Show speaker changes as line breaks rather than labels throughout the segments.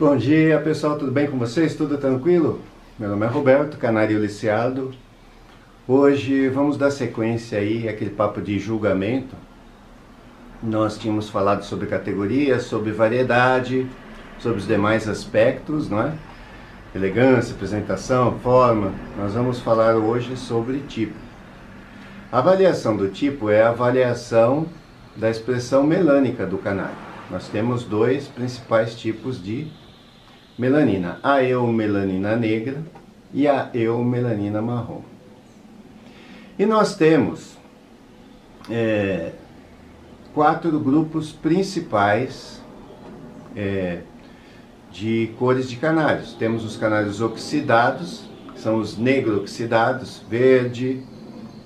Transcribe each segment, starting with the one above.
Bom dia pessoal, tudo bem com vocês? Tudo tranquilo? Meu nome é Roberto, canário liciado. Hoje vamos dar sequência aí àquele papo de julgamento. Nós tínhamos falado sobre categorias, sobre variedade, sobre os demais aspectos, não é? Elegância, apresentação, forma. Nós vamos falar hoje sobre tipo. A avaliação do tipo é a avaliação da expressão melânica do canário. Nós temos dois principais tipos de melanina, a eumelanina negra e a eumelanina marrom. E nós temos 4 grupos principais de cores de canários. Temos os canários oxidados, que são os negro-oxidados, verde,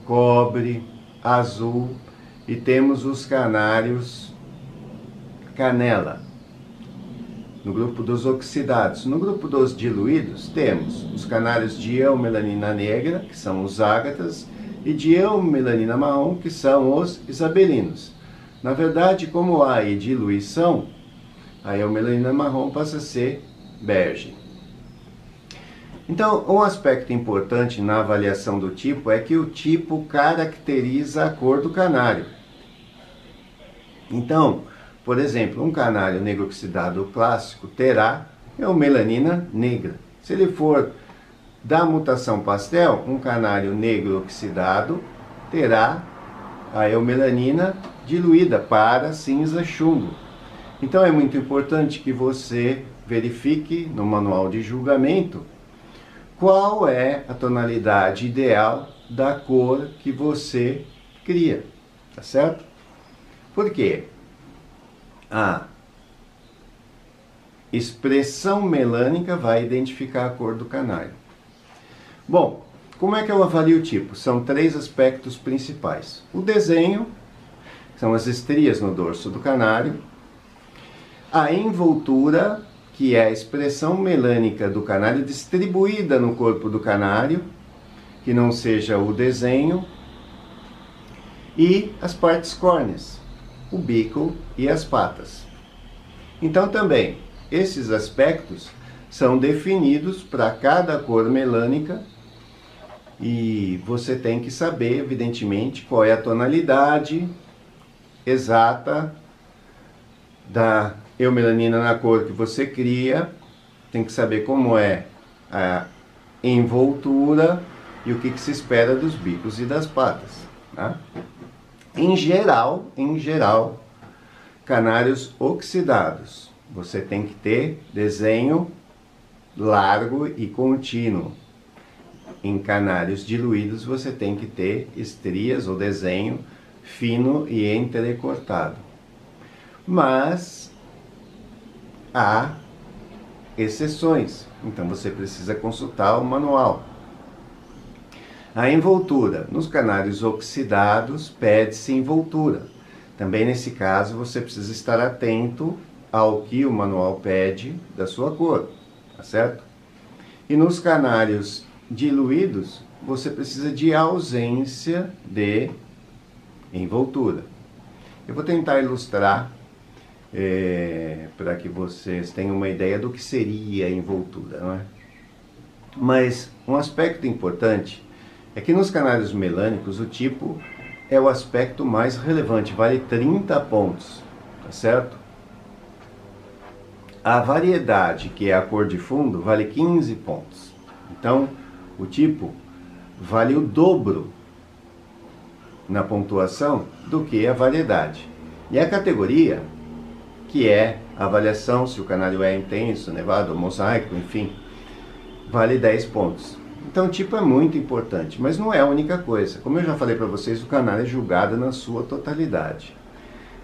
cobre, azul, e temos os canários canela, no grupo dos oxidados. No grupo dos diluídos, temos os canários de eumelanina negra, que são os ágatas, e de eumelanina marrom, que são os isabelinos. Na verdade, como há aí diluição, a eumelanina marrom passa a ser bege. Então, um aspecto importante na avaliação do tipo é que o tipo caracteriza a cor do canário. Então, por exemplo, um canário negro oxidado clássico terá eumelanina negra. Se ele for da mutação pastel, um canário negro oxidado terá a eumelanina diluída para cinza chumbo. Então é muito importante que você verifique no manual de julgamento qual é a tonalidade ideal da cor que você cria, tá certo? Por quê? A expressão melânica vai identificar a cor do canário. Bom, como é que eu avalio o tipo? São 3 aspectos principais. O desenho, que são as estrias no dorso do canário. A envoltura, que é a expressão melânica do canário distribuída no corpo do canário, que não seja o desenho. E as partes córneas, o bico e as patas. Então também, esses aspectos são definidos para cada cor melânica e você tem que saber, evidentemente, qual é a tonalidade exata da eumelanina na cor que você cria, tem que saber como é a envoltura e o que se espera dos bicos e das patas, tá? Em geral, canários oxidados, você tem que ter desenho largo e contínuo. Em canários diluídos, você tem que ter estrias ou desenho fino e entrecortado. Mas há exceções, então você precisa consultar o manual. A envoltura. Nos canários oxidados, pede-se envoltura. Também nesse caso, você precisa estar atento ao que o manual pede da sua cor, tá certo? E nos canários diluídos, você precisa de ausência de envoltura. Eu vou tentar ilustrar para que vocês tenham uma ideia do que seria a envoltura, não é? Mas um aspecto importante é que nos canários melânicos o tipo é o aspecto mais relevante, vale 30 pontos, tá certo? A variedade, que é a cor de fundo, vale 15 pontos. Então, o tipo vale o dobro na pontuação do que a variedade. E a categoria, que é a avaliação se o canário é intenso, nevado, mosaico, enfim, vale 10 pontos. Então o tipo é muito importante, mas não é a única coisa. Como eu já falei para vocês, o canário é julgado na sua totalidade.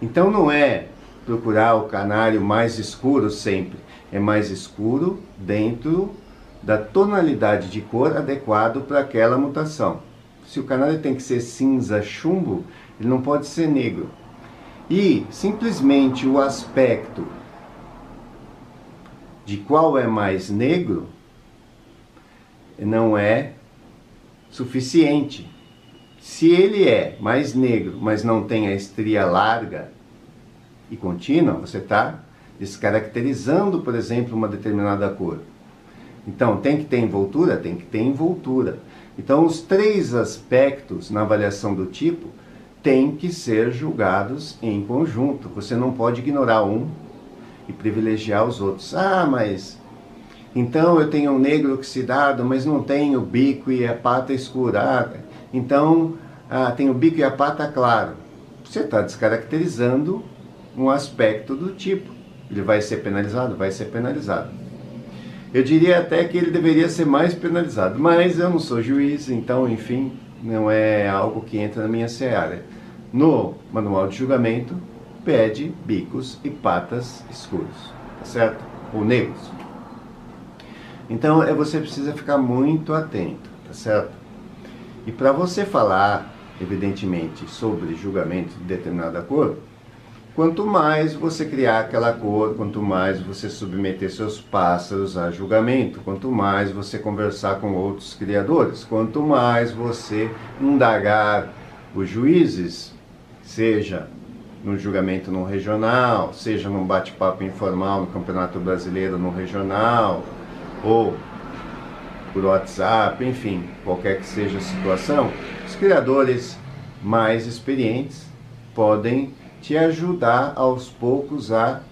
Então não é procurar o canário mais escuro sempre, é mais escuro dentro da tonalidade de cor adequado para aquela mutação. Se o canário tem que ser cinza chumbo, ele não pode ser negro. E simplesmente o aspecto de qual é mais negro não é suficiente. Se ele é mais negro, mas não tem a estria larga e contínua, você está descaracterizando, por exemplo, uma determinada cor. Então, tem que ter envoltura? Tem que ter envoltura. Então, os 3 aspectos na avaliação do tipo têm que ser julgados em conjunto. Você não pode ignorar um e privilegiar os outros. Ah, mas então eu tenho um negro oxidado, mas não tenho o bico e a pata escura. Então, tem o bico e a pata claro. Você está descaracterizando um aspecto do tipo. Ele vai ser penalizado? Vai ser penalizado. Eu diria até que ele deveria ser mais penalizado, mas eu não sou juiz, então, enfim, não é algo que entra na minha seara. No manual de julgamento, pede bicos e patas escuros, tá certo? Ou negros. Então, você precisa ficar muito atento, tá certo? E para você falar, evidentemente, sobre julgamento de determinada cor, quanto mais você criar aquela cor, quanto mais você submeter seus pássaros a julgamento, quanto mais você conversar com outros criadores, quanto mais você indagar os juízes, seja no julgamento no regional, seja num bate-papo informal no Campeonato Brasileiro no regional, ou por WhatsApp, enfim, qualquer que seja a situação, os criadores mais experientes podem te ajudar aos poucos a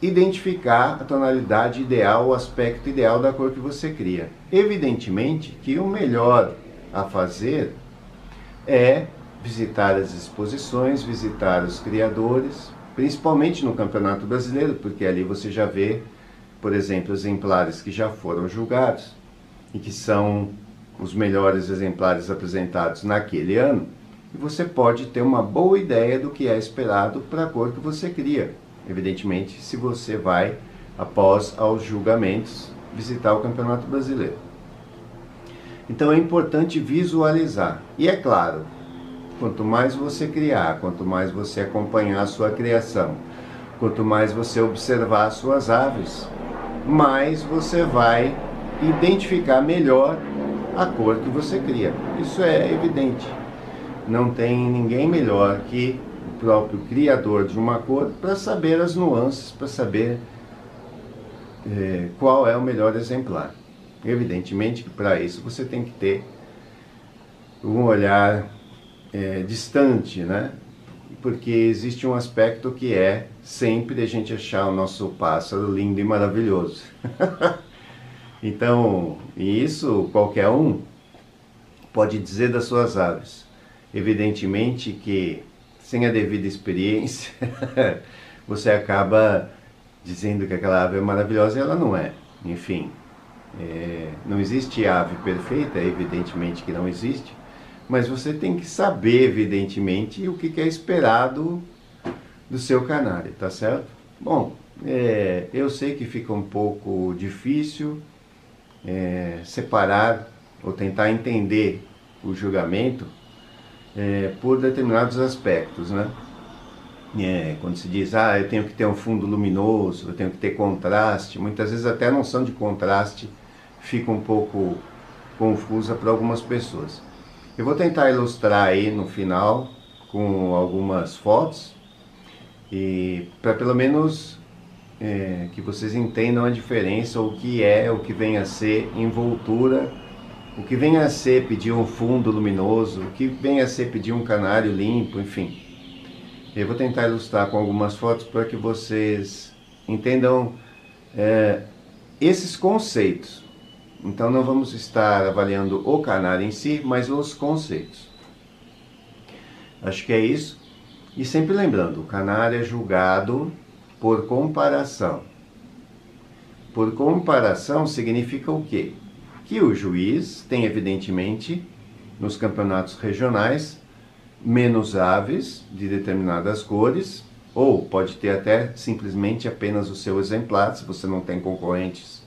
identificar a tonalidade ideal, o aspecto ideal da cor que você cria. Evidentemente que o melhor a fazer é visitar as exposições, visitar os criadores, principalmente no Campeonato Brasileiro, porque ali você já vê, por exemplo, exemplares que já foram julgados e que são os melhores exemplares apresentados naquele ano, e você pode ter uma boa ideia do que é esperado para a cor que você cria. Evidentemente, se você vai, após aos julgamentos, visitar o Campeonato Brasileiro. Então é importante visualizar. E é claro, quanto mais você criar, quanto mais você acompanhar a sua criação, quanto mais você observar as suas aves, mais você vai identificar melhor a cor que você cria. Isso é evidente. Não tem ninguém melhor que o próprio criador de uma cor para saber as nuances, para saber qual é o melhor exemplar. Evidentemente que para isso você tem que ter um olhar distante, né? Porque existe um aspecto que é sempre a gente achar o nosso pássaro lindo e maravilhoso. Então, isso qualquer um pode dizer das suas aves. Evidentemente que, sem a devida experiência, você acaba dizendo que aquela ave é maravilhosa e ela não é. Enfim, não existe ave perfeita, evidentemente que não existe, mas você tem que saber, evidentemente, o que é esperado do seu canário, tá certo? Bom, eu sei que fica um pouco difícil separar ou tentar entender o julgamento por determinados aspectos, né? Quando se diz, eu tenho que ter um fundo luminoso, eu tenho que ter contraste, muitas vezes até a noção de contraste fica um pouco confusa para algumas pessoas. Eu vou tentar ilustrar aí no final com algumas fotos e para pelo menos que vocês entendam a diferença, o que vem a ser envoltura, o que vem a ser pedir um fundo luminoso, o que vem a ser pedir um canário limpo, enfim. Eu vou tentar ilustrar com algumas fotos para que vocês entendam esses conceitos. Então não vamos estar avaliando o canário em si, mas os conceitos. Acho que é isso. E sempre lembrando, o canário é julgado por comparação. Por comparação significa o quê? Que o juiz tem, evidentemente, nos campeonatos regionais, menos aves de determinadas cores, ou pode ter até simplesmente apenas o seu exemplar, se você não tem concorrentes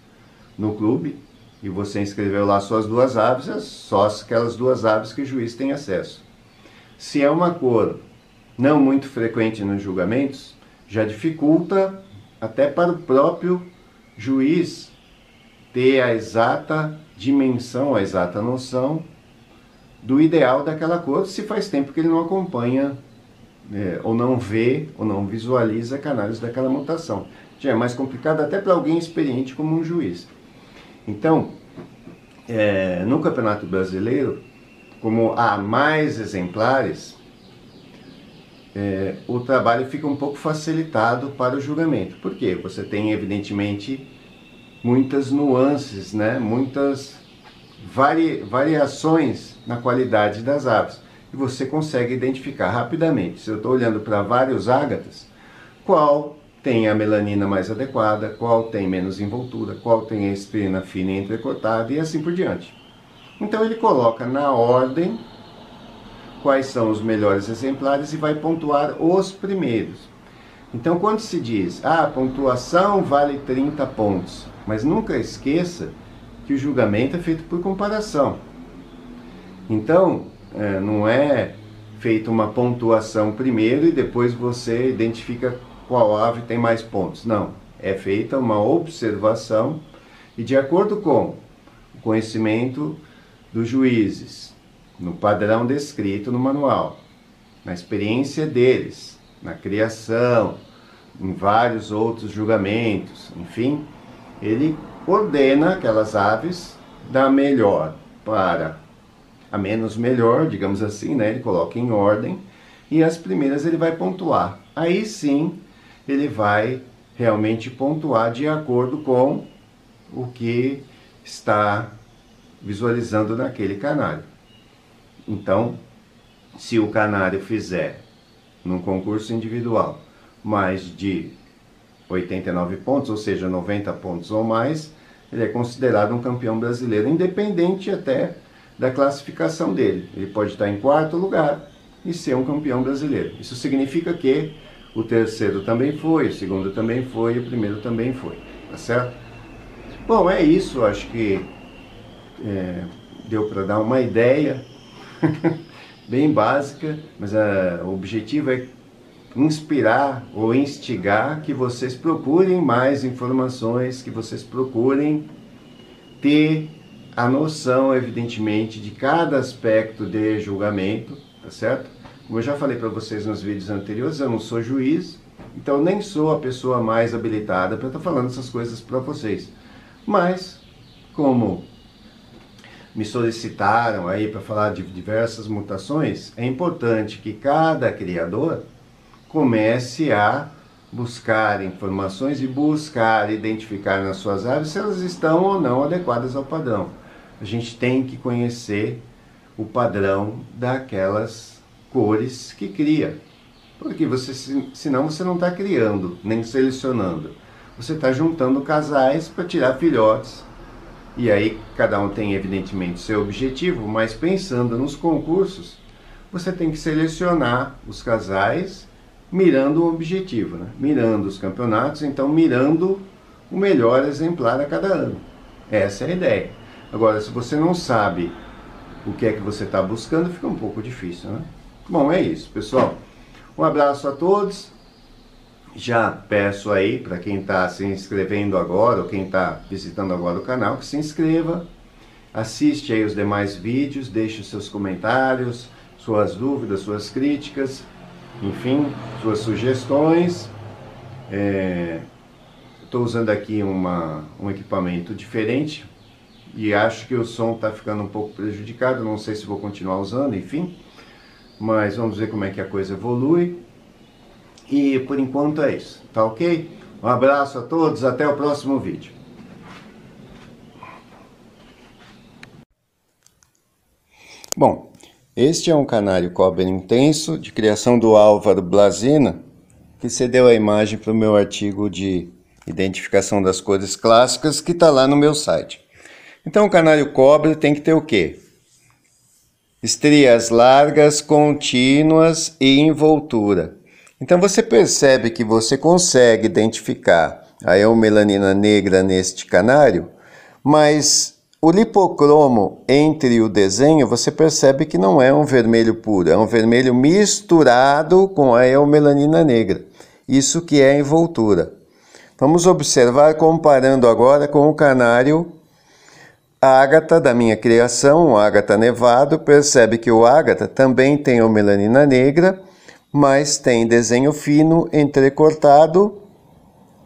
no clube, e você inscreveu lá suas 2 aves, é só aquelas 2 aves que o juiz tem acesso. Se é uma cor não muito frequente nos julgamentos, já dificulta até para o próprio juiz ter a exata dimensão, a exata noção do ideal daquela cor, se faz tempo que ele não acompanha ou não vê, ou não visualiza canários daquela mutação. Já é mais complicado até para alguém experiente como um juiz. Então, no Campeonato Brasileiro, como há mais exemplares, o trabalho fica um pouco facilitado para o julgamento. Por quê? Você tem, evidentemente, muitas nuances, né? Muitas variações na qualidade das aves. E você consegue identificar rapidamente, se eu estou olhando para vários ágatas, qual tem a melanina mais adequada, qual tem menos envoltura, qual tem a espirina fina e entrecortada e assim por diante. Então ele coloca na ordem quais são os melhores exemplares e vai pontuar os primeiros. Então quando se diz, a pontuação vale 30 pontos, mas nunca esqueça que o julgamento é feito por comparação. Então, não é feita uma pontuação primeiro e depois você identifica qual ave tem mais pontos. Não, é feita uma observação e de acordo com o conhecimento dos juízes, no padrão descrito no manual, na experiência deles, na criação, em vários outros julgamentos, enfim, ele ordena aquelas aves da melhor para a menos melhor, digamos assim, né? Ele coloca em ordem e as primeiras ele vai pontuar. Aí sim, ele vai realmente pontuar de acordo com o que está visualizando naquele canário. Então, se o canário fizer, num concurso individual, mais de 89 pontos, ou seja, 90 pontos ou mais, ele é considerado um campeão brasileiro, independente até da classificação dele. Ele pode estar em quarto lugar e ser um campeão brasileiro. Isso significa que o terceiro também foi, o segundo também foi, o primeiro também foi, tá certo? Bom, é isso, acho que deu para dar uma ideia bem básica, mas o objetivo é inspirar ou instigar que vocês procurem mais informações, que vocês procurem ter a noção, evidentemente, de cada aspecto de julgamento, tá certo? Como eu já falei para vocês nos vídeos anteriores, eu não sou juiz, então nem sou a pessoa mais habilitada para estar falando essas coisas para vocês. Mas, como me solicitaram aí para falar de diversas mutações, é importante que cada criador comece a buscar informações e buscar identificar nas suas aves se elas estão ou não adequadas ao padrão. A gente tem que conhecer o padrão daquelas cores que cria. Porque senão você não está criando, nem selecionando. Você está juntando casais para tirar filhotes. E aí cada um tem evidentemente seu objetivo, mas pensando nos concursos, você tem que selecionar os casais mirando um objetivo, né? Mirando os campeonatos, então mirando o melhor exemplar a cada ano. Essa é a ideia. Agora, se você não sabe o que é que você está buscando, fica um pouco difícil, né? Bom, é isso, pessoal. Um abraço a todos. Já peço aí, para quem está se inscrevendo agora, ou quem está visitando agora o canal, que se inscreva. Assiste aí os demais vídeos, deixe os seus comentários, suas dúvidas, suas críticas, enfim, suas sugestões. Estou usando aqui um equipamento diferente e acho que o som está ficando um pouco prejudicado, não sei se vou continuar usando, enfim, mas vamos ver como é que a coisa evolui. E por enquanto é isso, tá ok? Um abraço a todos, até o próximo vídeo. Bom, este é um canário cobre intenso de criação do Álvaro Blazina, que cedeu a imagem para o meu artigo de identificação das cores clássicas, que está lá no meu site. Então o canário cobre tem que ter o quê? Estrias largas, contínuas e envoltura. Então você percebe que você consegue identificar a eumelanina negra neste canário, mas o lipocromo entre o desenho você percebe que não é um vermelho puro, é um vermelho misturado com a eumelanina negra. Isso que é a envoltura. Vamos observar comparando agora com o canário ágata da minha criação, o ágata nevado. Percebe que o ágata também tem eumelanina negra, mas tem desenho fino entrecortado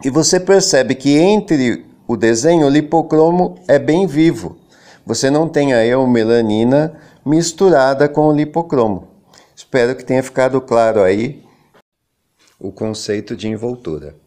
e você percebe que entre o desenho o lipocromo é bem vivo. Você não tem a eumelanina misturada com o lipocromo. Espero que tenha ficado claro aí o conceito de envoltura.